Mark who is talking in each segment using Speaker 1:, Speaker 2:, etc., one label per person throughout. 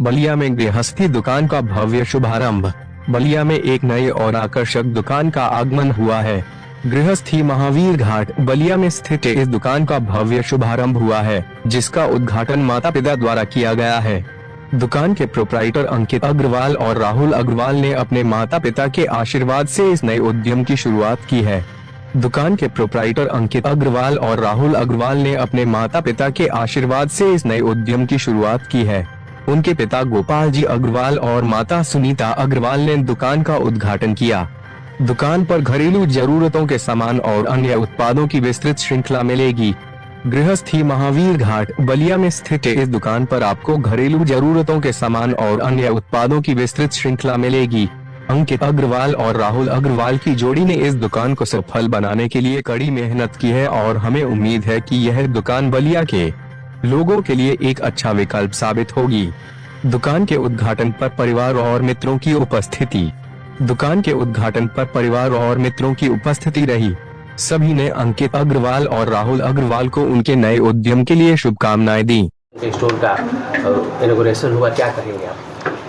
Speaker 1: बलिया में गृहस्थी दुकान का भव्य शुभारंभ। बलिया में एक नए और आकर्षक दुकान का आगमन हुआ है। गृहस्थी महावीर घाट बलिया में स्थित इस दुकान का भव्य शुभारंभ हुआ है, जिसका उद्घाटन माता पिता द्वारा किया गया है। दुकान के प्रोप्राइटर अंकित अग्रवाल और राहुल अग्रवाल ने अपने माता पिता के आशीर्वाद से इस नए उद्यम की शुरुआत की है। दुकान के प्रोप्राइटर अंकित अग्रवाल और राहुल अग्रवाल ने अपने माता पिता के आशीर्वाद से इस नए उद्यम की शुरुआत की है। उनके पिता गोपाल जी अग्रवाल और माता सुनीता अग्रवाल ने दुकान का उद्घाटन किया। दुकान पर घरेलू जरूरतों के सामान और अन्य उत्पादों की विस्तृत श्रृंखला मिलेगी। गृहस्थी महावीर घाट बलिया में स्थित इस दुकान पर आपको घरेलू जरूरतों के सामान और अन्य उत्पादों की विस्तृत श्रृंखला मिलेगी। अंकित अग्रवाल और राहुल अग्रवाल की जोड़ी ने इस दुकान को सफल बनाने के लिए कड़ी मेहनत की है और हमें उम्मीद है कि यह दुकान बलिया के लोगों के लिए एक अच्छा विकल्प साबित होगी। दुकान के उद्घाटन पर परिवार और मित्रों की उपस्थिति। दुकान के उद्घाटन पर परिवार और मित्रों की उपस्थिति रही। सभी ने अंकित अग्रवाल और राहुल अग्रवाल को उनके नए उद्यम के लिए शुभकामनाएं दी।
Speaker 2: स्टोर का इनॉग्रेशन हुआ, क्या कहेंगे आप?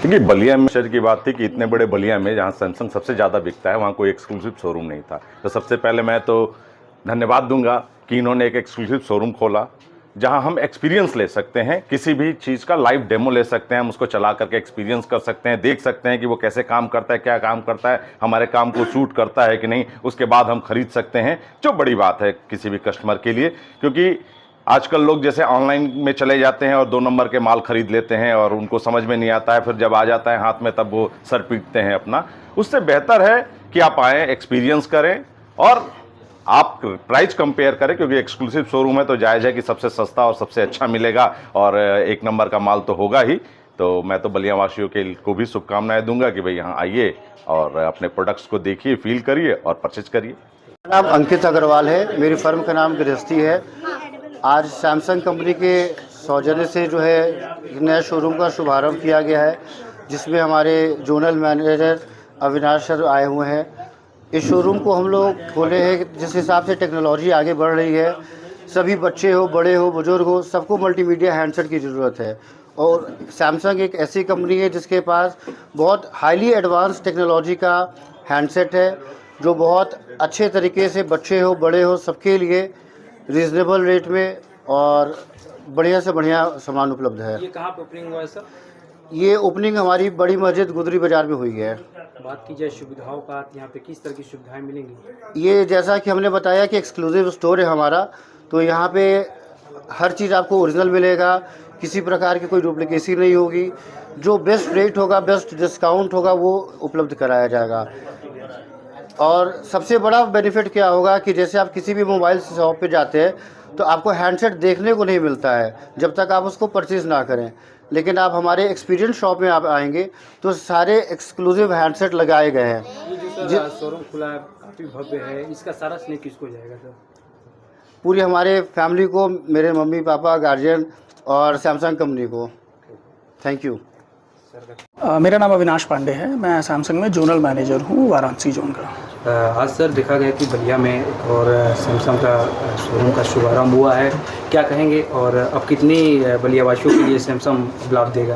Speaker 3: क्योंकि बलिया में आश्चर्य की बात थी कि इतने बड़े बलिया में जहाँ सैमसंग सबसे ज़्यादा बिकता है वहाँ कोई एक्सक्लूसिव शोरूम नहीं था। तो सबसे पहले मैं तो धन्यवाद दूंगा कि इन्होंने एक एक्सक्लूसिव शोरूम खोला जहाँ हम एक्सपीरियंस ले सकते हैं, किसी भी चीज़ का लाइव डेमो ले सकते हैं, हम उसको चला करके एक्सपीरियंस कर सकते हैं, देख सकते हैं कि वो कैसे काम करता है, क्या काम करता है, हमारे काम को सूट करता है कि नहीं, उसके बाद हम खरीद सकते हैं, जो बड़ी बात है किसी भी कस्टमर के लिए। क्योंकि आजकल लोग जैसे ऑनलाइन में चले जाते हैं और 2 नंबर के माल खरीद लेते हैं और उनको समझ में नहीं आता है, फिर जब आ जाता है हाथ में तब वो सर पीटते हैं अपना। उससे बेहतर है कि आप आएँ, एक्सपीरियंस करें और आप प्राइस कंपेयर करें, क्योंकि एक्सक्लूसिव शोरूम है तो जायज़ है कि सबसे सस्ता और सबसे अच्छा मिलेगा और 1 नंबर का माल तो होगा ही। तो मैं तो बलिया वासियों को भी शुभकामनाएं दूंगा कि भाई यहाँ आइए और अपने प्रोडक्ट्स को देखिए, फील करिए और परचेज करिए।
Speaker 4: मेरा नाम अंकित अग्रवाल है, मेरी फर्म का नाम गृहस्थी है। आज सैमसंग कंपनी के सौजन्य से जो है एक नया शोरूम का शुभारंभ किया गया है, जिसमें हमारे जोनल मैनेजर अविनाश सर आए हुए हैं। इस शोरूम को हम लोग खोले हैं जिस हिसाब से टेक्नोलॉजी आगे बढ़ रही है। सभी बच्चे हो, बड़े हो, बुजुर्ग हो, सबको मल्टीमीडिया हैंडसेट की ज़रूरत है और सैमसंग एक ऐसी कंपनी है जिसके पास बहुत हाईली एडवांस टेक्नोलॉजी का हैंडसेट है, जो बहुत अच्छे तरीके से बच्चे हो, बड़े हो, सबके लिए रीज़नेबल रेट में और बढ़िया से बढ़िया सामान उपलब्ध है।
Speaker 2: ये कहाँ पर ओपनिंग हुआ है सर?
Speaker 4: ये ओपनिंग हमारी बड़ी मस्जिद गुदरी बाज़ार में हुई है।
Speaker 2: बात की जाए सुविधाओं का, यहाँ पे किस तरह की सुविधाएं मिलेंगी?
Speaker 4: ये जैसा कि हमने बताया कि एक्सक्लूसिव स्टोर है हमारा, तो यहाँ पे हर चीज़ आपको ओरिजिनल मिलेगा, किसी प्रकार की कोई डुप्लीकेसी नहीं होगी। जो बेस्ट रेट होगा, बेस्ट डिस्काउंट होगा, वो उपलब्ध कराया जाएगा। और सबसे बड़ा बेनिफिट क्या होगा कि जैसे आप किसी भी मोबाइल शॉप पे जाते हैं तो आपको हैंडसेट देखने को नहीं मिलता है जब तक आप उसको परचेज़ ना करें, लेकिन आप हमारे एक्सपीरियंस शॉप में आप आएंगे तो सारे एक्सक्लूसिव हैंडसेट लगाए गए हैं।
Speaker 2: ये जो शोरूम खुला है काफ़ी भव्य है, इसका सारा स्नेह किसको जाएगा सर?
Speaker 4: पूरी हमारे फैमिली को, मेरे मम्मी पापा, गार्जियन और सैमसंग कंपनी को। Thank you.
Speaker 5: मेरा नाम अविनाश पांडे है, मैं सैमसंग में जोनल मैनेजर हूँ, वाराणसी जोन का।
Speaker 2: आज सर देखा गया कि बलिया में एक और सैमसंग का शोरूम का शुभारंभ हुआ है, क्या कहेंगे और अब कितनी बलिया वासियों के लिए सैमसंग लाभ देगा?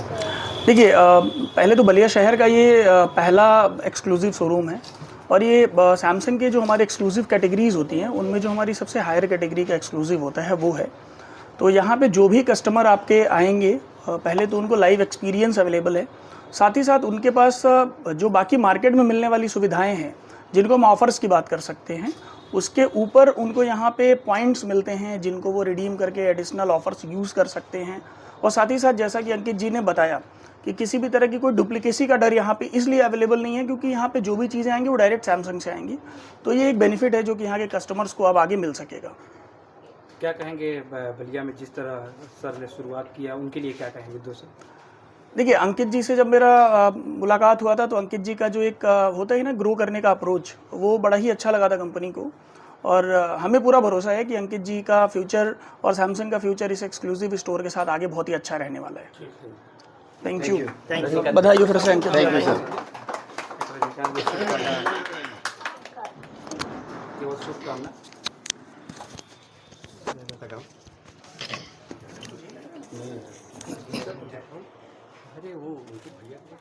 Speaker 5: देखिए, पहले तो बलिया शहर का ये पहला एक्सक्लूसिव शोरूम है और ये सैमसंग के जो हमारे एक्सक्लूसिव कैटेगरीज़ होती हैं उनमें जो हमारी सबसे हायर कैटेगरी का एक्सक्लूसिव होता है वो है। तो यहाँ पे जो भी कस्टमर आपके आएंगे, पहले तो उनको लाइव एक्सपीरियंस अवेलेबल है, साथ ही साथ उनके पास जो बाकी मार्केट में मिलने वाली सुविधाएं हैं जिनको हम ऑफ़र्स की बात कर सकते हैं, उसके ऊपर उनको यहाँ पे पॉइंट्स मिलते हैं जिनको वो रिडीम करके एडिशनल ऑफ़र्स यूज़ कर सकते हैं। और साथ ही साथ जैसा कि अंकित जी ने बताया कि किसी भी तरह की कोई डुप्लीकेसी का डर यहाँ पे इसलिए अवेलेबल नहीं है क्योंकि यहाँ पे जो भी चीज़ें आएंगी वो डायरेक्ट सैमसंग से आएंगी। तो ये एक बेनिफिट है जो कि यहाँ के कस्टमर्स को अब आगे मिल सकेगा।
Speaker 2: क्या कहेंगे बलिया में जिस तरह सर ने शुरुआत किया उनके लिए, क्या कहेंगे दोस्तों?
Speaker 5: देखिए, अंकित जी से जब मेरा मुलाकात हुआ था तो अंकित जी का जो एक होता है ना ग्रो करने का अप्रोच, वो बड़ा ही अच्छा लगा था कंपनी को और हमें पूरा भरोसा है कि अंकित जी का फ्यूचर और सैमसंग का फ्यूचर इस एक्सक्लूसिव स्टोर के साथ आगे बहुत ही अच्छा रहने वाला है। Thank you. बधाई हो फिर से अंकित।
Speaker 4: Thank you sir.
Speaker 2: शुभकामना। अरे वो उनके भैया को